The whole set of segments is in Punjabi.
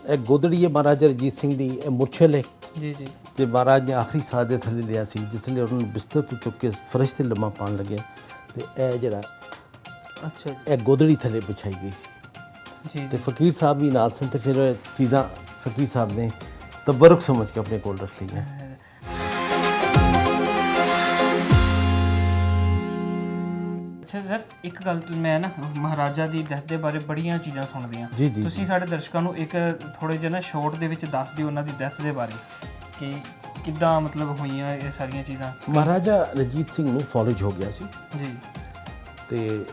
ਇਹ ਗੋਦੜੀ ਹੈ ਮਹਾਰਾਜਾ ਰਣਜੀਤ ਸਿੰਘ ਦੀ, ਇਹ ਮੁਰਛਲ ਹੈ ਜੀ ਜੀ ਜੇ ਮਹਾਰਾਜ ਨੇ ਆਖਰੀ ਸਾਹ ਦੇ ਥੱਲੇ ਲਿਆ ਸੀ, ਜਿਸ ਲਈ ਉਹਨਾਂ ਨੂੰ ਬਿਸਤਰ ਤੋਂ ਚੁੱਕ ਕੇ ਫਰਸ਼ 'ਤੇ ਲੰਮਾ ਪਾਉਣ ਲੱਗੇ ਤੇ ਇਹ ਜਿਹੜਾ ਅੱਛਾ ਜੀ ਇਹ ਗੋਦੜੀ ਥੱਲੇ ਵਿਛਾਈ ਗਈ ਸੀ। ਜੀ ਤੇ ਫਕੀਰ ਸਾਹਿਬ ਵੀ ਨਾਲ ਸਨ ਤੇ ਫਿਰ ਇਹ ਚੀਜ਼ਾਂ ਫਕੀਰ ਸਾਹਿਬ ਨੇ ਤਬਰਕ ਸਮਝ ਕੇ ਆਪਣੇ ਕੋਲ ਰੱਖ ਲਈਆਂ। ਅੱਛਾ ਸਰ, ਇੱਕ ਗੱਲ ਮੈਂ ਨਾ ਮਹਾਰਾਜਾ ਦੀ ਡੈਥ ਦੇ ਬਾਰੇ ਬੜੀਆਂ ਚੀਜ਼ਾਂ ਸੁਣਦੀਆਂ। ਜੀ ਜੀ ਤੁਸੀਂ ਸਾਡੇ ਦਰਸ਼ਕਾਂ ਨੂੰ ਇੱਕ ਥੋੜੇ ਜਿਹਾ ਨਾ ਸ਼ੋਰਟ ਦੇ ਵਿੱਚ ਦੱਸ ਦਿਓ ਉਹਨਾਂ ਦੀ ਡੈਥ ਦੇ ਬਾਰੇ ਕਿ ਕਿੱਦਾਂ ਮਤਲਬ ਹੋਈਆਂ ਇਹ ਸਾਰੀਆਂ ਚੀਜ਼ਾਂ। ਮਹਾਰਾਜਾ ਰਣਜੀਤ ਸਿੰਘ ਨੂੰ ਫੌਲਜ ਹੋ ਗਿਆ ਸੀ ਜੀ ਤੇ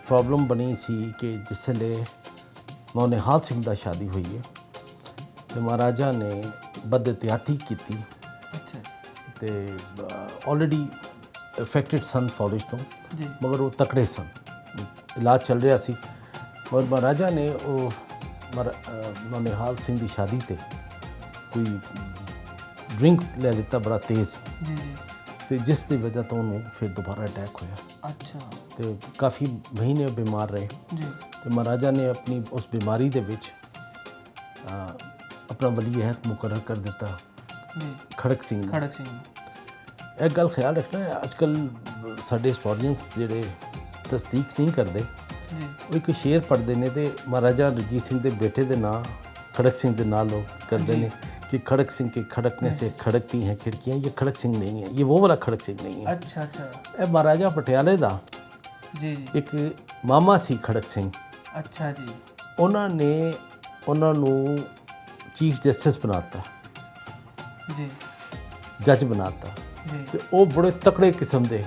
ਪ੍ਰੋਬਲਮ ਬਣੀ ਸੀ ਕਿ ਜਿਸ ਵੇਲੇ ਨੌਨਿਹਾਲ ਸਿੰਘ ਦਾ ਸ਼ਾਦੀ ਹੋਈ ਹੈ ਤੇ ਮਹਾਰਾਜਾ ਨੇ ਬਦਇਹਤਿਆਤੀ ਕੀਤੀ ਅੱਛਾ ਤੇ ਆਲਰੇਡੀ ਇਫੈਕਟਡ ਸਨ ਫੌਲਜ ਤੋਂ, ਜੀ ਮਗਰ ਉਹ ਤਕੜੇ ਸਨ, ਇਲਾਜ ਚੱਲ ਰਿਹਾ ਸੀ। ਮਗਰ ਮਹਾਰਾਜਾ ਨੇ ਉਹ ਨੌਨਿਹਾਲ ਸਿੰਘ ਦੀ ਸ਼ਾਦੀ ਤੇ ਕੋਈ ਡਰਿੰਕ ਲੈ ਲਿੱਤਾ ਬੜਾ ਤੇਜ਼ ਜੀ ਜੀ ਤੇ ਜਿਸ ਦੀ ਵਜ੍ਹਾ ਤੋਂ ਉਹਨੂੰ ਫਿਰ ਦੁਬਾਰਾ ਅਟੈਕ ਹੋਇਆ ਅੱਛਾ ਤੇ ਕਾਫੀ ਮਹੀਨੇ ਬਿਮਾਰ ਰਹੇ ਜੀ ਤੇ ਮਹਾਰਾਜਾ ਨੇ ਆਪਣੀ ਉਸ ਬਿਮਾਰੀ ਦੇ ਵਿੱਚ ਆਪਣਾ ਵਲੀ ਅਹਿਦ ਮੁਕਰਰ ਕਰ ਦਿੱਤਾ ਜੀ ਖੜਕ ਸਿੰਘ ਨੂੰ। ਖੜਕ ਸਿੰਘ ਇੱਕ ਗੱਲ ਖਿਆਲ ਰੱਖਣਾ ਹੈ, ਅੱਜ ਕੱਲ੍ਹ ਸਾਡੇ ਹਿਸਟੋਰੀਅਨਸ ਜਿਹੜੇ ਤਸਦੀਕ ਨਹੀਂ ਕਰਦੇ, ਜੀ ਉਹ ਇੱਕ ਸ਼ੇਰ ਪੜ੍ਹਦੇ ਨੇ ਤੇ ਮਹਾਰਾਜਾ ਰਣਜੀਤ ਸਿੰਘ ਦੇ ਬੇਟੇ ਦੇ ਨਾਂ ਖੜਕ ਸਿੰਘ ਦੇ ਨਾਲ ਲੋग करते हैं कि खड़क सिंह के खड़कने से खड़कती हैं खिड़कियाँ, ये खड़क सिंह नहीं है, ये वो वाला खड़क सिंह नहीं है। अच्छा अच्छा ਇਹ ਮਹਾਰਾਜਾ ਪਟਿਆਲੇ ਦਾ जी जी ਇੱਕ ਮਾਮਾ ਸੀ ਖੜਕ ਸਿੰਘ, अच्छा जी ਉਹਨਾਂ ਨੇ ਉਹਨਾਂ ਨੂੰ ਚੀਫ ਜਸਟਿਸ ਬਣਾਤਾ, जी ਜੱਜ ਬਣਾਤਾ जी ਤੇ ਉਹ ਬੜੇ ਤਕੜੇ ਕਿਸਮ ਦੇ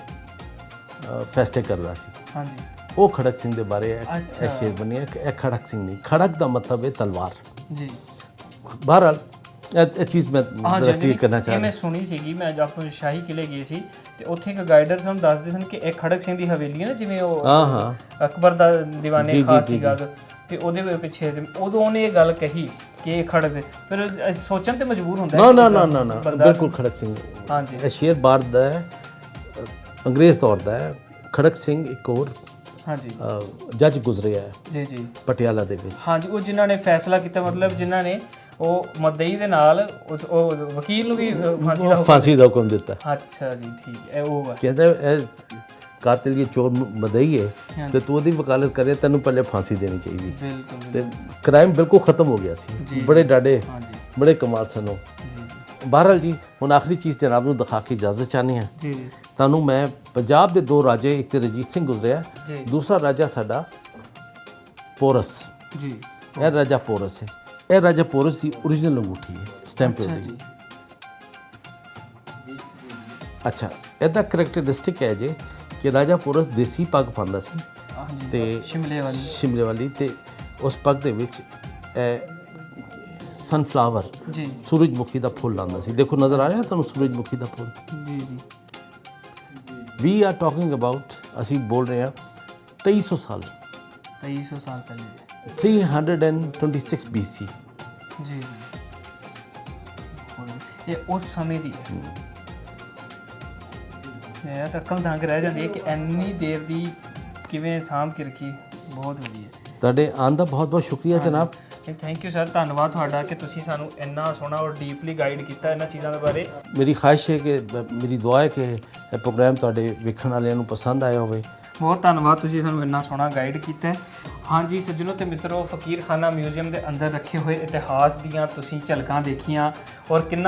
ਫੈਸਲੇ ਕਰਦਾ ਸੀ। हाँ जी ਉਹ ਖੜਕ ਸਿੰਘ ਦੇ ਬਾਰੇ ਇਹ ਅੱਛਾ। ਸ਼ੇਰ ਬਣਿਆ ਕਿ ਇਹ ਖੜਕ ਸਿੰਘ ਨਹੀਂ, ਖੜਕ ਦਾ ਮਤਲਬ ਹੈ ਤਲਵਾਰ। जी ਬਹਰਹਾਲ ਇਹ ਚੀਜ਼ ਮੈਂ ਹਾਂ ਜ਼ਰਾ ਕਲੀਅਰ ਕਰਨਾ ਇਹ ਚਾਹ ਮੈਂ ਰਿਹਾ। ਸੁਣੀ ਸੀਗੀ, ਮੈਂ ਜਦ ਸ਼ਾਹੀ ਕਿਲੇ ਗਏ ਸੀ ਤੇ ਉੱਥੇ ਇੱਕ ਗਾਈਡਰ ਸਾਨੂੰ ਦੱਸਦੇ ਸਨ ਕਿ ਇਹ ਖੜਕ ਸਿੰਘ ਦੀ ਹਵੇਲੀ ਹੈ ਨਾ, ਜਿਵੇਂ ਉਹ ਹਾਂ ਹਾਂ ਅਕਬਰ ਦਾ ਦੀਵਾਨੇ ਜੀ, ਖਾਸ ਜੀ, ਸੀਗਾ ਤੇ ਉਹਦੇ ਪਿੱਛੇ ਉਦੋਂ ਉਹਨੇ ਇਹ ਗੱਲ ਕਹੀ ਕਿ ਇਹ ਖੜਕ ਫਿਰ ਸੋਚਣ ਤੇ ਮਜਬੂਰ ਹੁੰਦਾ ਨਾ ਹੈ ਨਾ ਕਿ ਨਾ ਨਾ ਨਾ ਬੰਦਾ- ਬਿਲਕੁਲ ਖੜਕ ਸਿੰਘ ਹਾਂਜੀ ਇਹ ਸ਼ੇਰ ਬਾਰ ਦਾ ਹੈ, ਅੰਗਰੇਜ਼ ਦੌਰ ਦਾ ਹੈ। ਖੜਕ ਸਿੰਘ ਇੱਕ ਹੋਰ ਹਾਂਜੀ ਜੱਜ ਗੁਜ਼ਰਿਆ ਹੈ ਜੀ ਜੀ ਪਟਿਆਲਾ ਦੇ ਵਿੱਚ। ਹਾਂਜੀ, ਉਹ ਜਿਨ੍ਹਾਂ ਨੇ ਫੈਸਲਾ ਕੀਤਾ, ਮਤਲਬ ਜਿਨ੍ਹਾਂ ਨੇ ਉਹ ਮਦਈ ਦੇ ਨਾਲ ਉਹ ਵਕੀਲ ਨੂੰ ਵੀ ਫਾਂਸੀ ਦਾ ਫਾਂਸੀ ਦਾ ਹੁਕਮ ਦਿੱਤਾ। ਅੱਛਾ ਜੀ ਠੀਕ ਹੈ, ਉਹ ਵਾ ਕਹਿੰਦਾ ਇਹ ਕਾਤਿਲ ਇਹ ਚੋਰ ਮਦਈ ਹੈ ਤੇ ਤੂੰ ਉਹਦੀ ਵਕਾਲਤ ਕਰੇ, ਤੈਨੂੰ ਪਹਿਲੇ ਫਾਂਸੀ ਦੇਣੀ ਚਾਹੀਦੀ ਬਿਲਕੁਲ ਤੇ ਕ੍ਰਾਈਮ ਬਿਲਕੁਲ ਖਤਮ ਹੋ ਗਿਆ ਸੀ। ਬੜੇ ਡਾਡੇ ਹਾਂਜੀ ਬੜੇ ਕਮਾਲ ਸਨ ਉਹ। ਜੀ ਬਹਰਹਾਲ ਜੀ, ਹੁਣ ਆਖਰੀ ਚੀਜ਼ ਜਨਾਬ ਨੂੰ ਦਿਖਾ ਕੇ ਇਜਾਜ਼ਤ ਚਾਹੁੰਦੇ ਹਾਂ। ਜੀ ਜੀ ਤੁਹਾਨੂੰ ਮੈਂ ਪੰਜਾਬ ਦੇ ਦੋ ਰਾਜੇ, ਇੱਕ ਤੇ ਰਣਜੀਤ ਸਿੰਘ ਗੁਜ਼ਰਿਆ, ਜੀ ਦੂਸਰਾ ਰਾਜਾ ਸਾਡਾ ਪੋਰਸ, ਜੀ ਇਹ ਰਾਜਾ ਪੋਰਸ ਹੈ। ਇਹ ਰਾਜਾ ਪੋਰਸ ਦੀ ਓਰੀਜਨਲ ਅੰਗੂਠੀ ਹੈ, ਸਟੈਂਪ ਅੱਛਾ ਉਹਦੀ। ਜੀ ਅੱਛਾ, ਇਹਦਾ ਕਰੈਕਟਰਿਸਟਿਕ ਹੈ ਜੇ ਕਿ ਰਾਜਾ ਪੋਰਸ ਦੇਸੀ ਪੱਗ ਪਾਉਂਦਾ ਸੀ ਹਾਂਜੀ ਤੇ ਸ਼ਿਮਲੇ ਵਾਲੀ ਤੇ ਉਸ ਪੱਗ ਦੇ ਵਿੱਚ ਸਨਫਲਾਵਰ ਜੀ ਸੂਰਜਮੁਖੀ ਦਾ ਫੁੱਲ ਆਉਂਦਾ ਸੀ। ਦੇਖੋ ਨਜ਼ਰ ਆ ਰਿਹਾ ਤੁਹਾਨੂੰ ਸੂਰਜਮੁਖੀ ਦਾ ਫੁੱਲ। ਜੀ ਜੀ ਵੀ ਆਰ ਟਾਕਿੰਗ ਅਬਾਊਟ, ਅਸੀਂ ਬੋਲ ਰਹੇ ਹਾਂ 2300 ਸਾਲ, 2300 ਸਾਲ ਪਹਿਲੇ 326 BC। ਜੀ ਜੀ ਇਹ ਉਸ ਸਮੇਂ ਦੀ ਹੈ। ਇਹ ਤਾਂ ਅਕਲ ਦੰਗ ਰਹਿ ਜਾਂਦੀ ਹੈ ਕਿ ਇੰਨੀ ਦੇਰ ਦੀ ਕਿਵੇਂ ਸਾਂਭ ਕੇ ਰੱਖੀ। ਬਹੁਤ ਵਧੀਆ। ਤੁਹਾਡੇ ਆਉਣ ਦਾ ਬਹੁਤ ਬਹੁਤ ਸ਼ੁਕਰੀਆ ਜਨਾਬ। ਥੈਂਕ ਯੂ ਸਰ, ਧੰਨਵਾਦ ਤੁਹਾਡਾ ਕਿ ਤੁਸੀਂ ਸਾਨੂੰ ਇੰਨਾ ਸੋਹਣਾ ਔਰ ਡੀਪਲੀ ਗਾਈਡ ਕੀਤਾ ਇਹਨਾਂ ਚੀਜ਼ਾਂ ਦੇ ਬਾਰੇ। ਮੇਰੀ ਖਾਹਿਸ਼ ਹੈ ਕਿ ਮੇਰੀ ਦੁਆ ਹੈ ਕਿ ਇਹ ਪ੍ਰੋਗਰਾਮ ਤੁਹਾਡੇ ਵੇਖਣ ਵਾਲਿਆਂ ਨੂੰ ਪਸੰਦ ਆਇਆ ਹੋਵੇ। ਬਹੁਤ ਧੰਨਵਾਦ, ਤੁਸੀਂ ਸਾਨੂੰ ਇੰਨਾ ਸੋਹਣਾ ਗਾਈਡ ਕੀਤਾ ਹੈ। ਹਾਂਜੀ ਸੱਜਣੋ ਤੇ ਮਿੱਤਰੋ, ਫਕੀਰ ਖਾਨਾ ਮਿਊਜ਼ੀਅਮ ਦੇ ਅੰਦਰ ਰੱਖੇ ਹੋਏ ਇਤਿਹਾਸ ਦੀਆਂ ਤੁਸੀਂ ਝਲਕਾਂ ਦੇਖੀਆਂ ਔਰ ਕਿੰਨਾ